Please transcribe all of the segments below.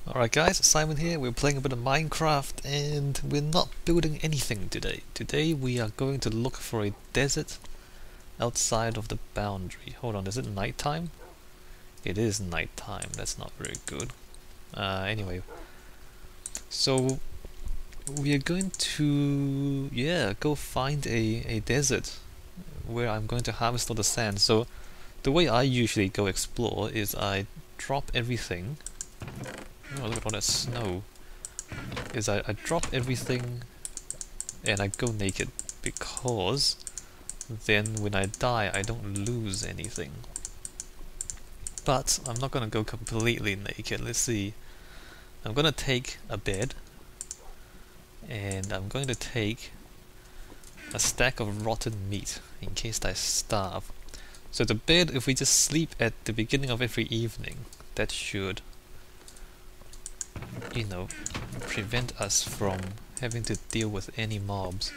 Alright guys, Simon here. We're playing a bit of Minecraft and we're not building anything today. Today we are going to look for a desert outside of the boundary. Hold on, is it nighttime? It is nighttime, that's not very good. Anyway, so we are going to, go find a desert where I'm going to harvest all the sand. So the way I usually go explore is I drop everything. Oh, look at all that snow. I drop everything and I go naked because then when I die I don't lose anything. But I'm not gonna go completely naked. Let's see. I'm gonna take a bed and I'm going to take a stack of rotten meat in case I starve. So the bed, if we just sleep at the beginning of every evening, that should, prevent us from having to deal with any mobs,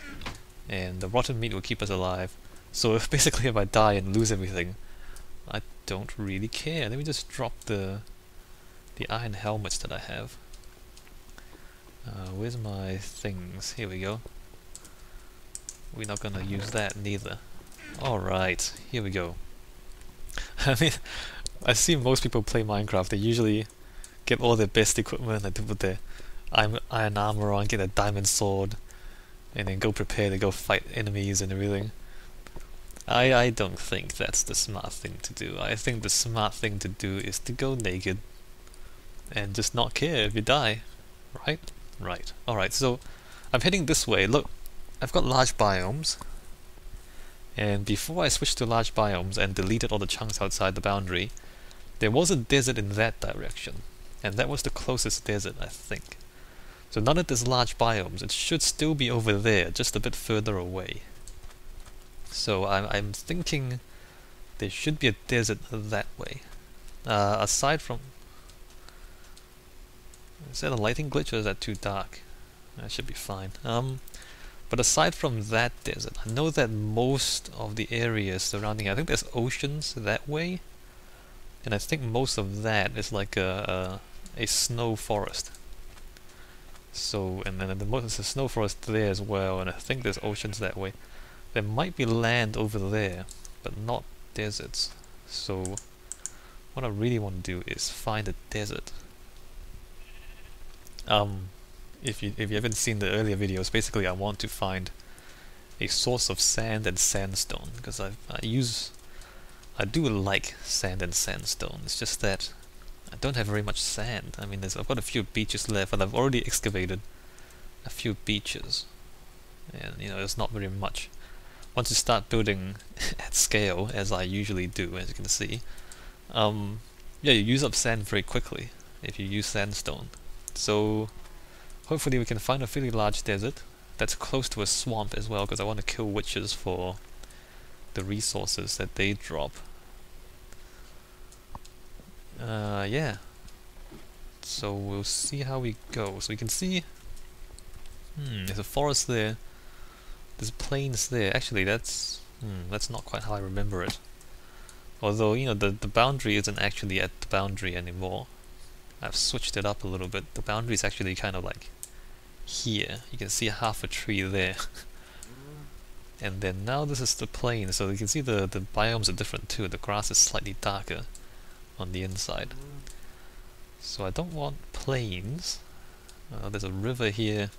and the rotten meat will keep us alive. So basically if I die and lose everything, I don't really care. Let me just drop the iron helmets that I have. Where's my things? Here we go. We're not gonna use that neither. Alright, here we go. I mean, I see most people play Minecraft, they usually get all their best equipment and they put their iron armor on, get a diamond sword, and then go prepare to go fight enemies and everything. I don't think that's the smart thing to do. I think the smart thing to do is to go naked and just not care if you die. Right? Right. Alright, so I'm heading this way. Look, I've got large biomes, and before I switched to large biomes and deleted all the chunks outside the boundary, there was a desert in that direction, and that was the closest desert, I think. So now that there's large biomes, it should still be over there, just a bit further away. So I'm thinking there should be a desert that way. Aside from... Is that a lighting glitch or is that too dark? That should be fine. But aside from that desert, I know that most of the areas surrounding it, I think there's oceans that way, and I think most of that is like a snow forest. So, and then there's a snow forest there as well, and I think there's oceans that way. There might be land over there, but not deserts. So, what I really want to do is find a desert. If you haven't seen the earlier videos, basically I want to find a source of sand and sandstone, because I do like sand and sandstone. It's just that I don't have very much sand. I mean, I've got a few beaches left, and I've already excavated a few beaches, and there's not very much. Once you start building at scale, as I usually do, as you can see, you use up sand very quickly if you use sandstone. So hopefully we can find a fairly large desert that's close to a swamp as well, because I want to kill witches for the resources that they drop. Yeah. So we'll see how we go. So we can see... there's a forest there. There's plains there. Actually, that's not quite how I remember it. Although, the boundary isn't actually at the boundary anymore. I've switched it up a little bit. The boundary is actually kind of like here. You can see half a tree there. And then now this is the plain, so you can see the biomes are different too. The grass is slightly darker on the inside. So I don't want plains. There's a river here.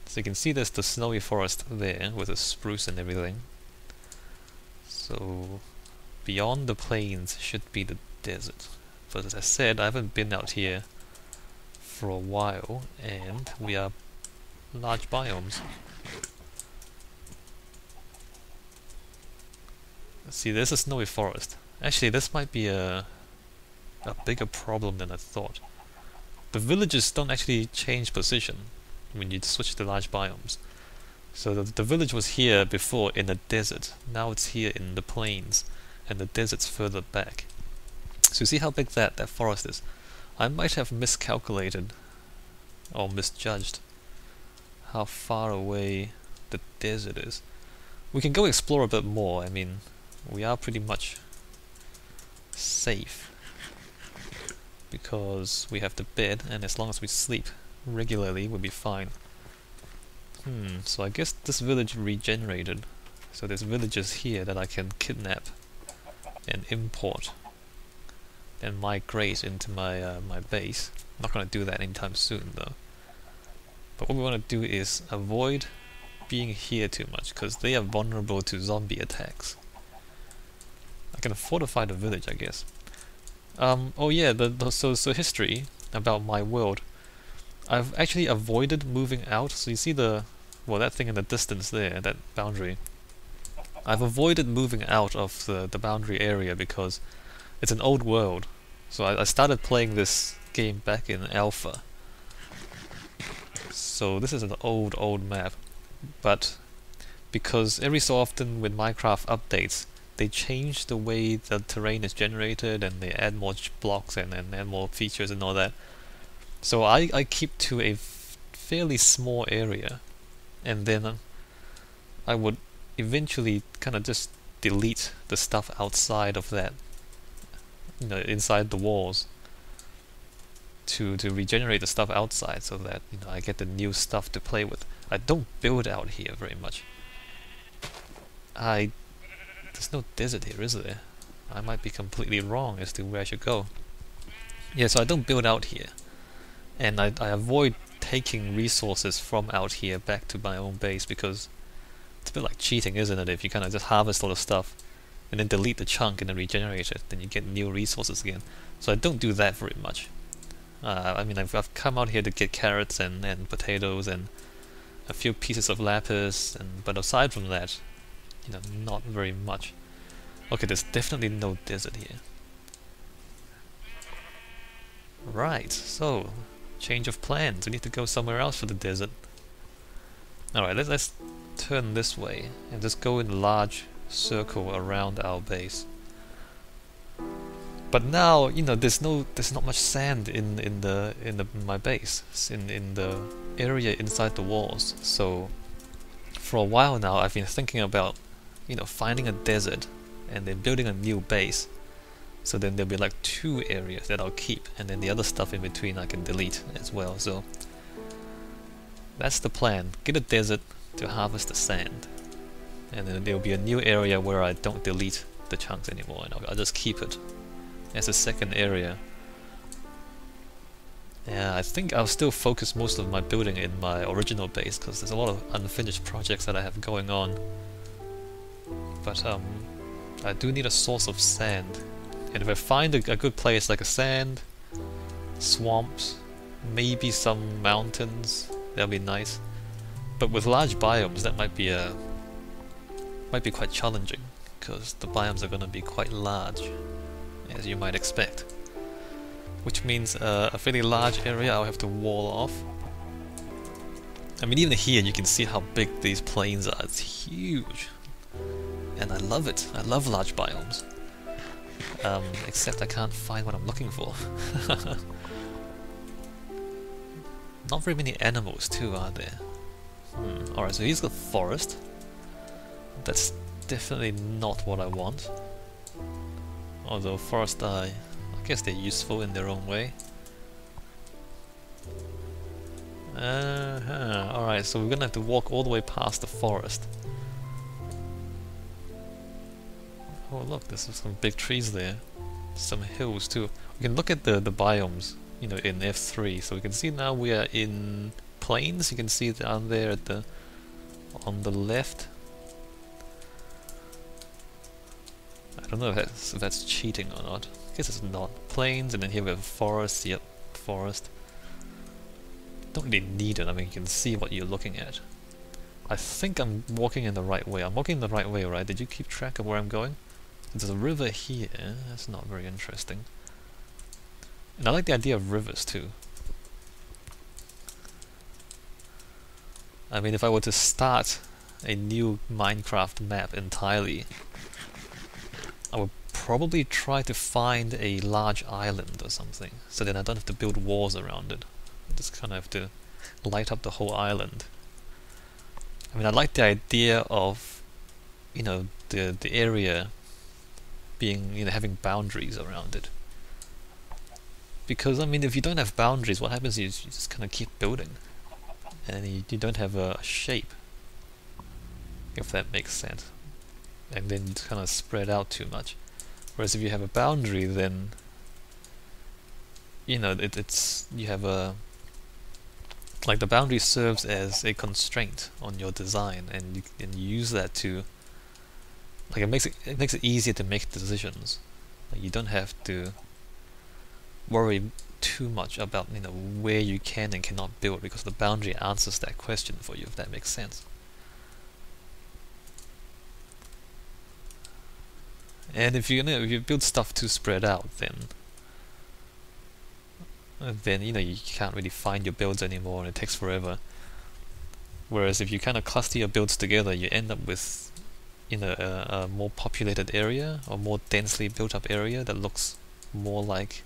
So you can see there's the snowy forest there with the spruce and everything. So beyond the plains should be the desert. But as I said, I haven't been out here for a while, and we are large biomes. Let's see, there's a snowy forest. Actually, this might be a bigger problem than I thought. The villages don't actually change position when you switch to large biomes. So the village was here before in the desert, now it's here in the plains, and the desert's further back. So you see how big that forest is? I might have miscalculated or misjudged how far away the desert is. We can go explore a bit more. I mean, we are pretty much safe. because we have the bed, and as long as we sleep regularly, we'll be fine. So I guess this village regenerated. So there's villagers here that I can kidnap and import and migrate into my my base. I'm not gonna do that anytime soon though. But what we want to do is avoid being here too much, because they are vulnerable to zombie attacks. I can fortify the village, I guess. Oh yeah, so history about my world. I've actually avoided moving out. So you see that thing in the distance there, that boundary. I've avoided moving out of the boundary area because it's an old world. So I started playing this game back in alpha. So this is an old map, but because every so often when Minecraft updates, they change the way the terrain is generated and they add more blocks and add more features and all that. So I keep to a fairly small area, and then I would eventually kind of just delete the stuff outside of that, inside the walls, to regenerate the stuff outside, so that I get the new stuff to play with. I don't build out here very much. There's no desert here, is there? I might be completely wrong as to where I should go. Yeah, so I don't build out here, and I avoid taking resources from out here back to my own base, because it's a bit like cheating, isn't it? If you kind of just harvest all the stuff and then delete the chunk and then regenerate it, then you get new resources again. So I don't do that very much. I mean, I've come out here to get carrots and potatoes and a few pieces of lapis, but aside from that, not very much. Okay, there's definitely no desert here. Right, so change of plans. We need to go somewhere else for the desert. Alright, let's turn this way and just go in a large circle around our base. But now, there's not much sand in my base, in the area inside the walls. So for a while now, I've been thinking about, finding a desert and then building a new base. So then there'll be like 2 areas that I'll keep, and then the other stuff in between I can delete as well. So that's the plan. Get a desert to harvest the sand, and then there'll be a new area where I don't delete the chunks anymore, and I'll just keep it as a second area. Yeah, I think I'll still focus most of my building in my original base, because there's a lot of unfinished projects that I have going on. But I do need a source of sand, and if I find a good place like a sand, swamps, maybe some mountains, that'll be nice. But with large biomes, that might be quite challenging, because the biomes are going to be quite large, as you might expect. Which means a fairly large area I'll have to wall off. I mean, even here you can see how big these plains are. It's huge, and I love it. I love large biomes. Except I can't find what I'm looking for. Not very many animals too, are there? Alright, so here's the forest. That's definitely not what I want. Although forest I guess they're useful in their own way. Alright, so we're gonna have to walk all the way past the forest. Oh look, there's some big trees there. Some hills too. We can look at the biomes, in F3. So we can see now we are in plains. You can see down there on the left. I don't know if that's cheating or not. I guess it's not. Plains, and then here we have forest. Yep, forest. Don't really need it. I mean, you can see what you're looking at. I think I'm walking in the right way. I'm walking the right way, right? Did you keep track of where I'm going? There's a river here. That's not very interesting. And I like the idea of rivers too. I mean, if I were to start a new Minecraft map entirely, I would probably try to find a large island or something, so then I don't have to build walls around it. I just kind of have to light up the whole island. I mean, I like the idea of, the area being, having boundaries around it. Because, I mean, if you don't have boundaries, what happens is you just kind of keep building. And you don't have a shape, if that makes sense. And then you kind of spread out too much. Whereas if you have a boundary, then you know it's you have a like the boundary serves as a constraint on your design, and you use that to like it makes it easier to make decisions. Like you don't have to worry too much about where you can and cannot build, because the boundary answers that question for you, if that makes sense. And if you build stuff too spread out, then you can't really find your builds anymore, and it takes forever. Whereas if you kind of cluster your builds together, you end up with a more populated area, or more densely built up area that looks more like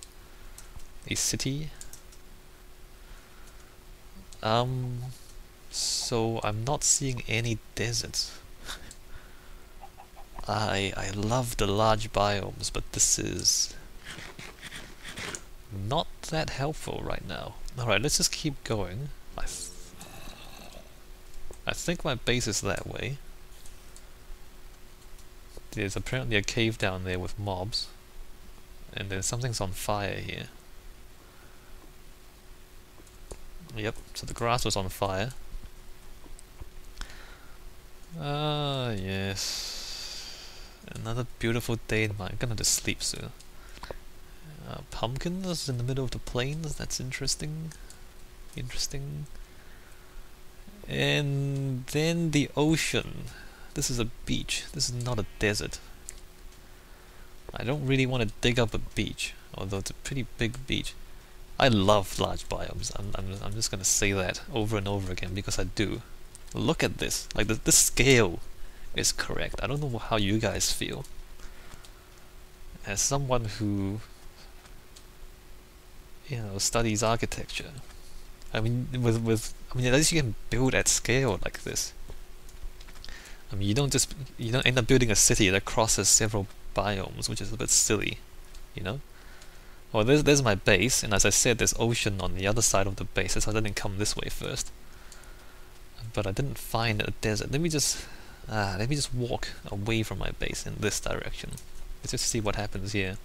a city. So I'm not seeing any deserts. I love the large biomes, but this is not that helpful right now. Alright, let's just keep going. I think my base is that way. There's apparently a cave down there with mobs. And then something's on fire here. Yep, so the grass was on fire. Ah, yes. Another beautiful day in I'm gonna just sleep soon. Pumpkins in the middle of the plains, that's interesting. Interesting. And then the ocean. This is a beach, this is not a desert. I don't really want to dig up a beach, although it's a pretty big beach. I love large biomes. I'm just gonna say that over and over again because I do. Look at this. Like this scale is correct. I don't know how you guys feel. As someone who studies architecture, I mean at least you can build at scale like this. I mean you don't end up building a city that crosses several biomes, which is a bit silly, Well, there's my base, and as I said, there's ocean on the other side of the base, so I didn't come this way first. But I didn't find a desert. Let me just walk away from my base in this direction. Let's just see what happens here.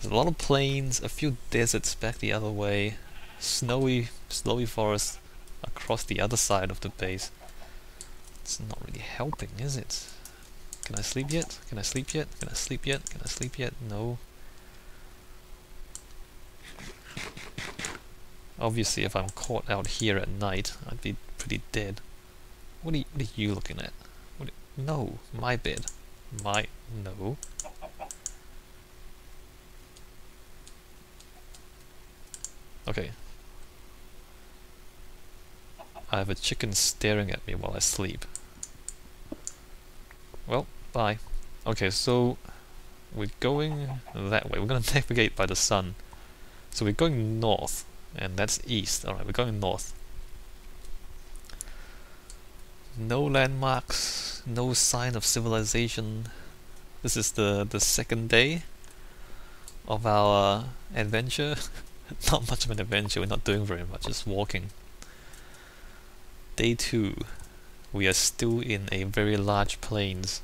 There's a lot of plains, a few deserts back the other way, snowy forest across the other side of the base. It's not really helping, is it? Can I sleep yet? Can I sleep yet? Can I sleep yet? Can I sleep yet? No. Obviously, if I'm caught out here at night, I'd be pretty dead. What are you looking at? No, my bed. No. Okay. I have a chicken staring at me while I sleep. Well, bye. Okay, so we're going that way. We're going to navigate by the sun. So we're going north, and that's east. Alright, we're going north. No landmarks, no sign of civilization. This is the second day of our adventure. Not much of an adventure, we're not doing very much, just walking. Day 2. We are still in a very large plains.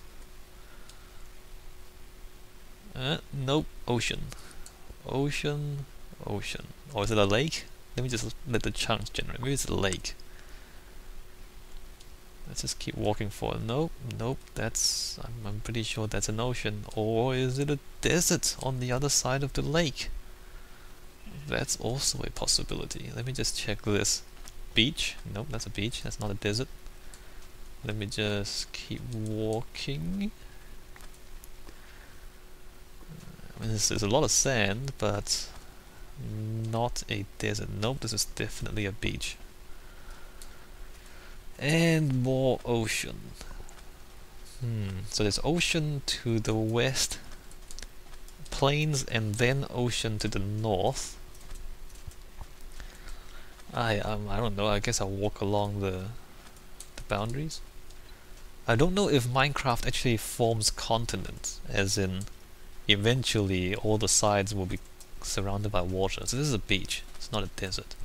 Nope, ocean. Ocean. Or is it a lake? Let me just let the chunks generate. Maybe it's a lake. Let's just keep walking forward. Nope, I'm pretty sure that's an ocean. Or is it a desert on the other side of the lake? That's also a possibility. Let me just check this. Beach? Nope, that's a beach. That's not a desert. Let me just keep walking. I mean, there's a lot of sand, but not a desert. Nope, this is definitely a beach. And more ocean. So there's ocean to the west, plains, and then ocean to the north. I don't know. I guess I'll walk along the boundaries. I don't know if Minecraft actually forms continents, as in eventually all the sides will be surrounded by water. So this is a beach, it's not a desert.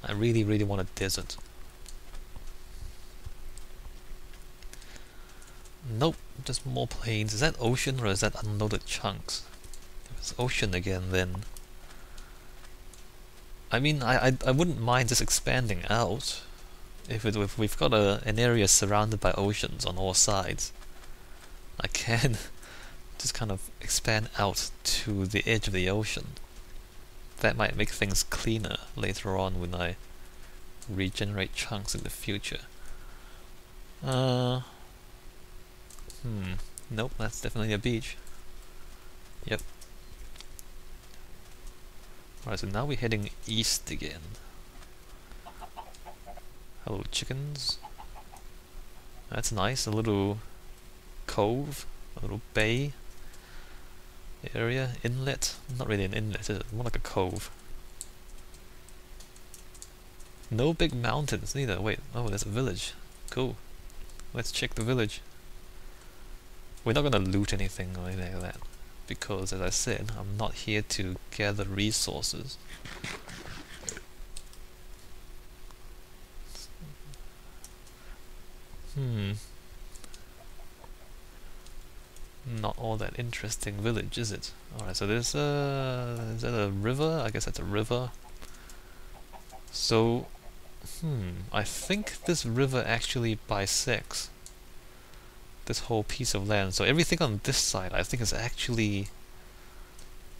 I really, really want a desert. Nope, just more plains. Is that ocean or is that unloaded chunks? If it's ocean again, then I mean, I wouldn't mind just expanding out. If we've got an area surrounded by oceans on all sides, I can just kind of expand out to the edge of the ocean. That might make things cleaner later on when I regenerate chunks in the future. Nope, that's definitely a beach. Yep. Alright, so now we're heading east again. Hello, chickens. That's nice, a little cove, a little bay area, inlet. Not really an inlet, is it? More like a cove. No big mountains neither. Wait, oh, there's a village. Cool. Let's check the village. We're not gonna loot anything or anything like that, because as I said, I'm not here to gather resources. Not all that interesting village, is it? Alright, so there's is that a river? I guess that's a river. So, I think this river actually bisects this whole piece of land. So everything on this side, I think, is actually,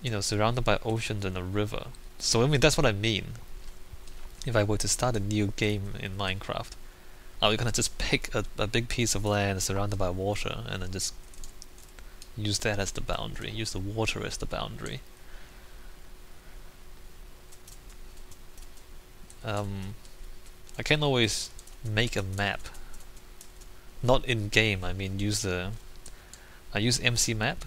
you know, surrounded by oceans and a river. So I mean, that's what I mean. If I were to start a new game in Minecraft, I was gonna just pick a big piece of land surrounded by water and then just use that as the boundary, use the water as the boundary. I can always make a map. Not in game, I mean I use MC Map